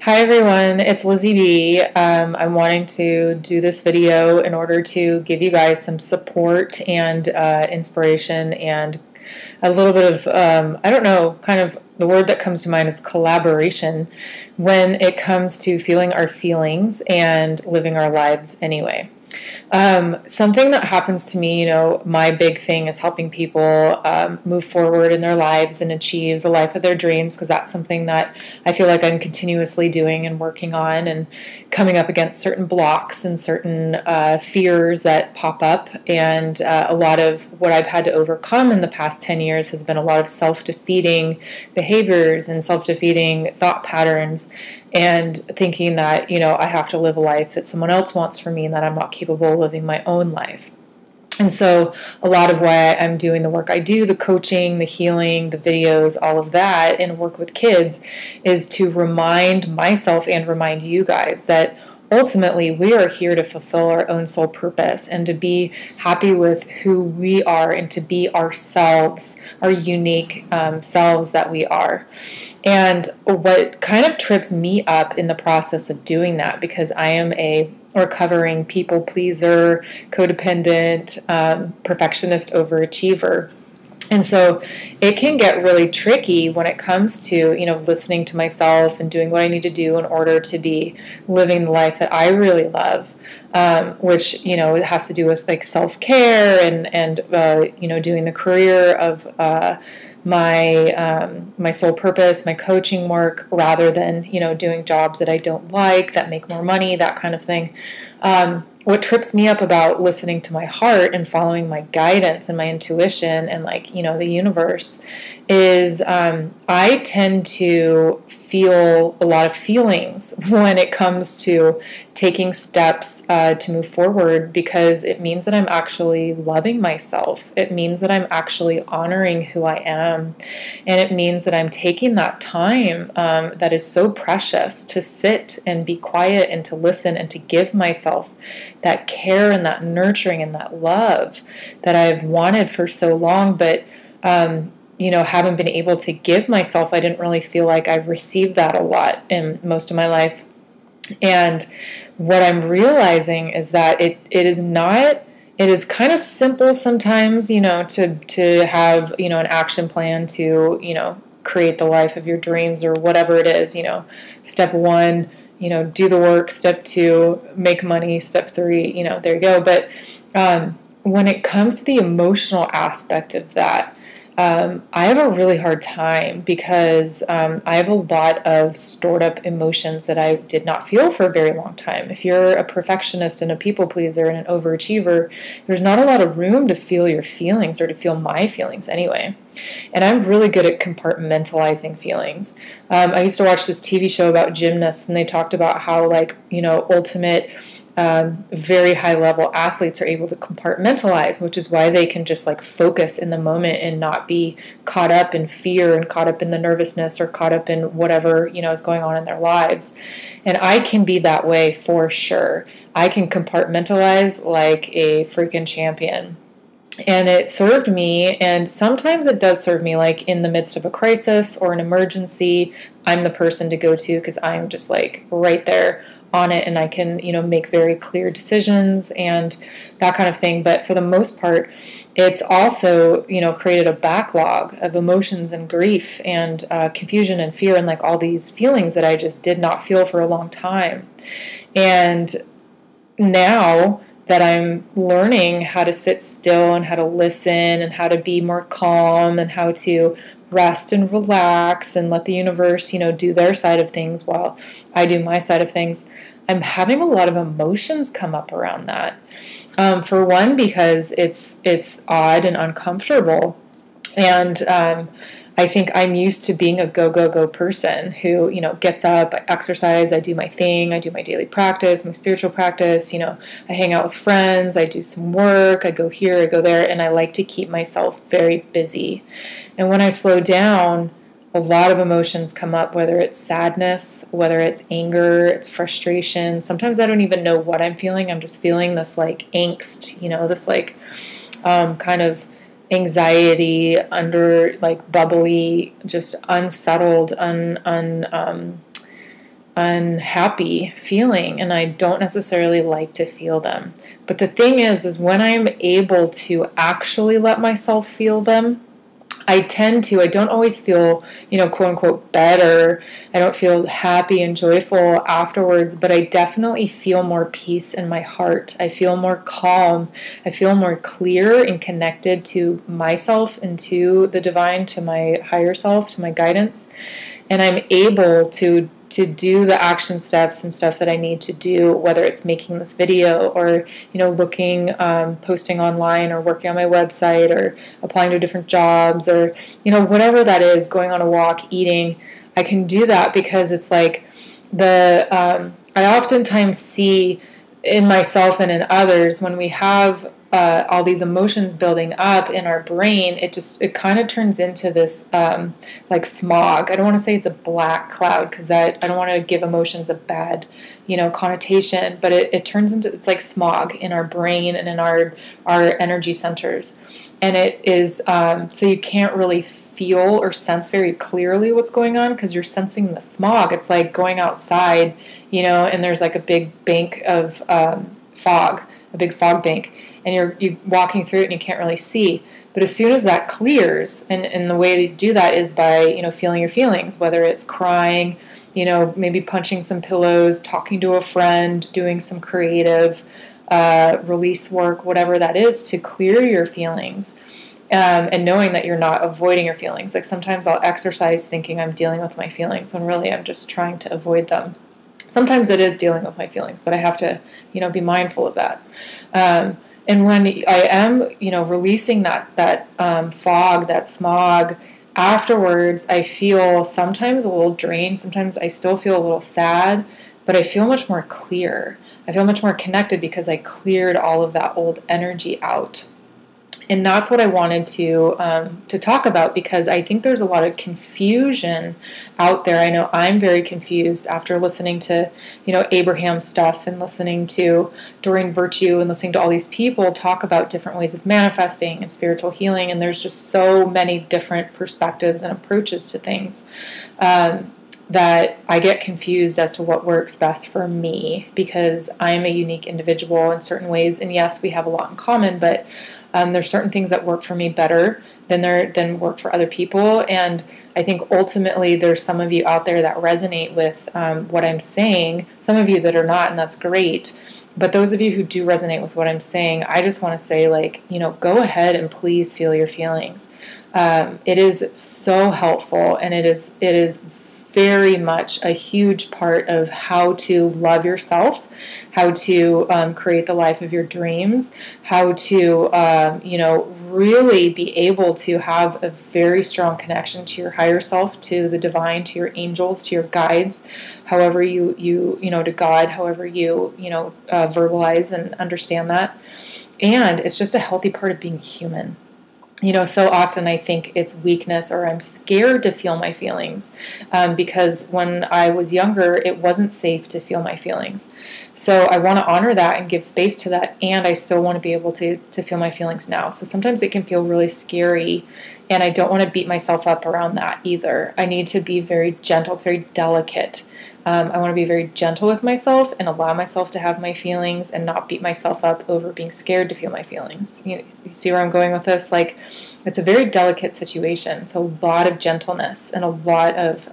Hi everyone, it's Lizzy B. I'm wanting to do this video in order to give you guys some support and inspiration and a little bit of, I don't know, kind of the word that comes to mind is collaboration when it comes to feeling our feelings and living our lives anyway. Something that happens to me, my big thing is helping people move forward in their lives and achieve the life of their dreams, because that's something that I feel like I'm continuously doing and working on and coming up against certain blocks and certain fears that pop up. And a lot of what I've had to overcome in the past 10 years has been a lot of self-defeating behaviors and self-defeating thought patterns, and thinking that, I have to live a life that someone else wants for me and that I'm not capable of living my own life. And so a lot of why I'm doing the work I do, the coaching, the healing, the videos, all of that, and work with kids, is to remind myself and remind you guys that ultimately we are here to fulfill our own soul purpose and to be happy with who we are and to be ourselves, our unique selves that we are. And what kind of trips me up in the process of doing that, because I am a recovering people pleaser, codependent, perfectionist, overachiever. And so it can get really tricky when it comes to, listening to myself and doing what I need to do in order to be living the life that I really love, which, it has to do with like self-care and doing the career of my soul purpose, my coaching work, rather than, doing jobs that I don't like, that make more money, that kind of thing. What trips me up about listening to my heart and following my guidance and my intuition and the universe is I tend to feel a lot of feelings when it comes to taking steps to move forward, because it means that I'm actually loving myself. It means that I'm actually honoring who I am. And it means that I'm taking that time that is so precious to sit and be quiet and to listen and to give myself that care and that nurturing and that love that I've wanted for so long, but haven't been able to give myself. I didn't really feel like I've received that a lot in most of my life. And what I'm realizing is that it is kind of simple sometimes, to have, an action plan to, create the life of your dreams or whatever it is. Step one, do the work. Step two, make money. Step three, there you go. But when it comes to the emotional aspect of that, I have a really hard time, because I have a lot of stored up emotions that I did not feel for a very long time. If you're a perfectionist and a people pleaser and an overachiever, there's not a lot of room to feel your feelings, or to feel my feelings anyway. And I'm really good at compartmentalizing feelings. I used to watch this TV show about gymnasts, and they talked about how ultimate very high-level athletes are able to compartmentalize, which is why they can just focus in the moment and not be caught up in fear and caught up in the nervousness or caught up in whatever is going on in their lives. And I can be that way for sure. I can compartmentalize like a freaking champion. And it served me, and sometimes it does serve me, in the midst of a crisis or an emergency. I'm the person to go to, because I'm just right there on it, and I can, make very clear decisions and that kind of thing. But for the most part, it's also, created a backlog of emotions and grief and confusion and fear and all these feelings that I just did not feel for a long time. And now that I'm learning how to sit still and how to listen and how to be more calm and how to rest and relax and let the universe, do their side of things while I do my side of things, I'm having a lot of emotions come up around that. For one, because it's odd and uncomfortable. And I think I'm used to being a go person who, gets up, I exercise, I do my thing, I do my daily practice, my spiritual practice, I hang out with friends, I do some work, I go here, I go there, and I like to keep myself very busy. And when I slow down, a lot of emotions come up, whether it's sadness, whether it's anger, it's frustration. Sometimes I don't even know what I'm feeling. I'm just feeling this angst, this kind of anxiety, bubbly, just unsettled, unhappy feeling, and I don't necessarily like to feel them. But the thing is when I'm able to actually let myself feel them, I don't always feel, quote unquote, better. I don't feel happy and joyful afterwards, but I definitely feel more peace in my heart. I feel more calm. I feel more clear and connected to myself and to the divine, to my higher self, to my guidance. And I'm able to do the action steps and stuff that I need to do, whether it's making this video or, looking, posting online or working on my website or applying to different jobs or, whatever that is, going on a walk, eating. I can do that because it's like I oftentimes see in myself and in others when we have all these emotions building up in our brain, it kind of turns into this like smog. I don't want to say it's a black cloud because I don't want to give emotions a bad connotation, but it turns into, it's like smog in our brain and in our energy centers, and it is so you can't really feel or sense very clearly what's going on because you're sensing the smog. It's like going outside, and there's like a big bank of fog, a big fog bank, and you're walking through it and you can't really see. But as soon as that clears, and the way to do that is by, feeling your feelings, whether it's crying, maybe punching some pillows, talking to a friend, doing some creative release work, whatever that is, to clear your feelings. And knowing that you're not avoiding your feelings. Like sometimes I'll exercise thinking I'm dealing with my feelings when really I'm just trying to avoid them. Sometimes it is dealing with my feelings, but I have to, be mindful of that. And when I am, releasing that fog, that smog, afterwards I feel sometimes a little drained. Sometimes I still feel a little sad, but I feel much more clear. I feel much more connected because I cleared all of that old energy out. And that's what I wanted to talk about, because I think there's a lot of confusion out there. I know I'm very confused after listening to, Abraham's stuff and listening to Doreen Virtue and listening to all these people talk about different ways of manifesting and spiritual healing. And there's just so many different perspectives and approaches to things that I get confused as to what works best for me, because I'm a unique individual in certain ways. And yes, we have a lot in common, but there's certain things that work for me better than work for other people. And I think ultimately there's some of you out there that resonate with what I'm saying, some of you that are not, and that's great. But those of you who do resonate with what I'm saying, I just want to say, go ahead and please feel your feelings. It is so helpful, and it is very much a huge part of how to love yourself, how to create the life of your dreams, how to, really be able to have a very strong connection to your higher self, to the divine, to your angels, to your guides, however you to God, however you, verbalize and understand that. And it's just a healthy part of being human. So often I think it's weakness, or I'm scared to feel my feelings because when I was younger, it wasn't safe to feel my feelings. So I want to honor that and give space to that, and I still want to be able to feel my feelings now. So sometimes it can feel really scary, and I don't want to beat myself up around that either. I need to be very gentle. It's very delicate. I want to be very gentle with myself and allow myself to have my feelings and not beat myself up over being scared to feel my feelings. You see where I'm going with this? It's a very delicate situation. It's a lot of gentleness and a lot of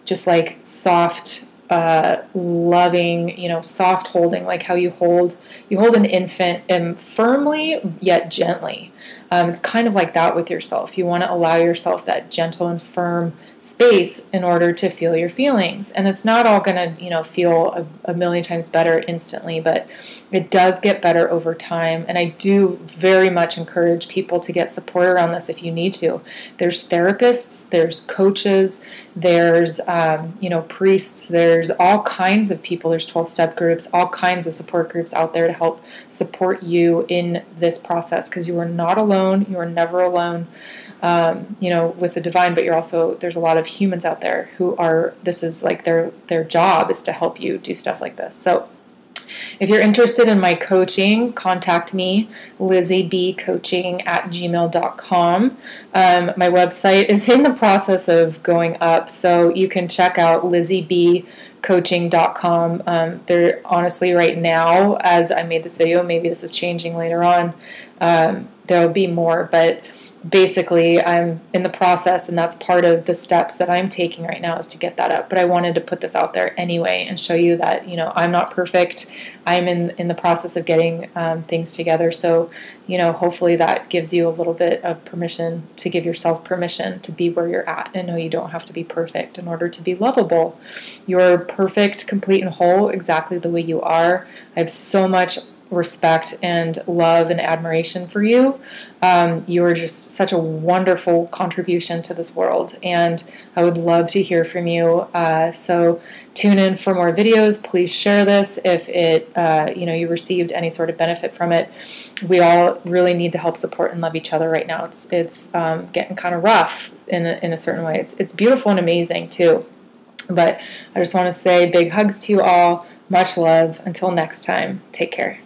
just soft, loving, soft holding, like how you hold an infant firmly yet gently. It's kind of like that with yourself. You want to allow yourself that gentle and firm space in order to feel your feelings. And it's not all going to, feel a million times better instantly, but it does get better over time. And I do very much encourage people to get support around this if you need to. There's therapists, there's coaches, there's, priests, there's all kinds of people. There's 12-step groups, all kinds of support groups out there to help support you in this process, because you are not alone. You are never alone. With the divine, but there's a lot of humans out there who are, this is their job is to help you do stuff like this. So If you're interested in my coaching, contact me, lizzybcoaching@gmail.com. My website is in the process of going up, so you can check out lizzybcoaching.com. There, honestly, right now, as I made this video, maybe this is changing later on, there will be more, but basically I'm in the process, and that's part of the steps that I'm taking right now is to get that up. But I wanted to put this out there anyway and show you that, you know, I'm not perfect. I'm in the process of getting things together. So, you know, hopefully that gives you a little bit of permission to give yourself permission to be where you're at and know you don't have to be perfect in order to be lovable. You're perfect, complete, and whole exactly the way you are. I have so much respect and love and admiration for you. You are just such a wonderful contribution to this world, and I would love to hear from you. So tune in for more videos. Please share this if it, you received any sort of benefit from it. We all really need to help support and love each other right now. It's getting kind of rough in a certain way. It's beautiful and amazing too. But I just want to say big hugs to you all. Much love. Until next time, take care.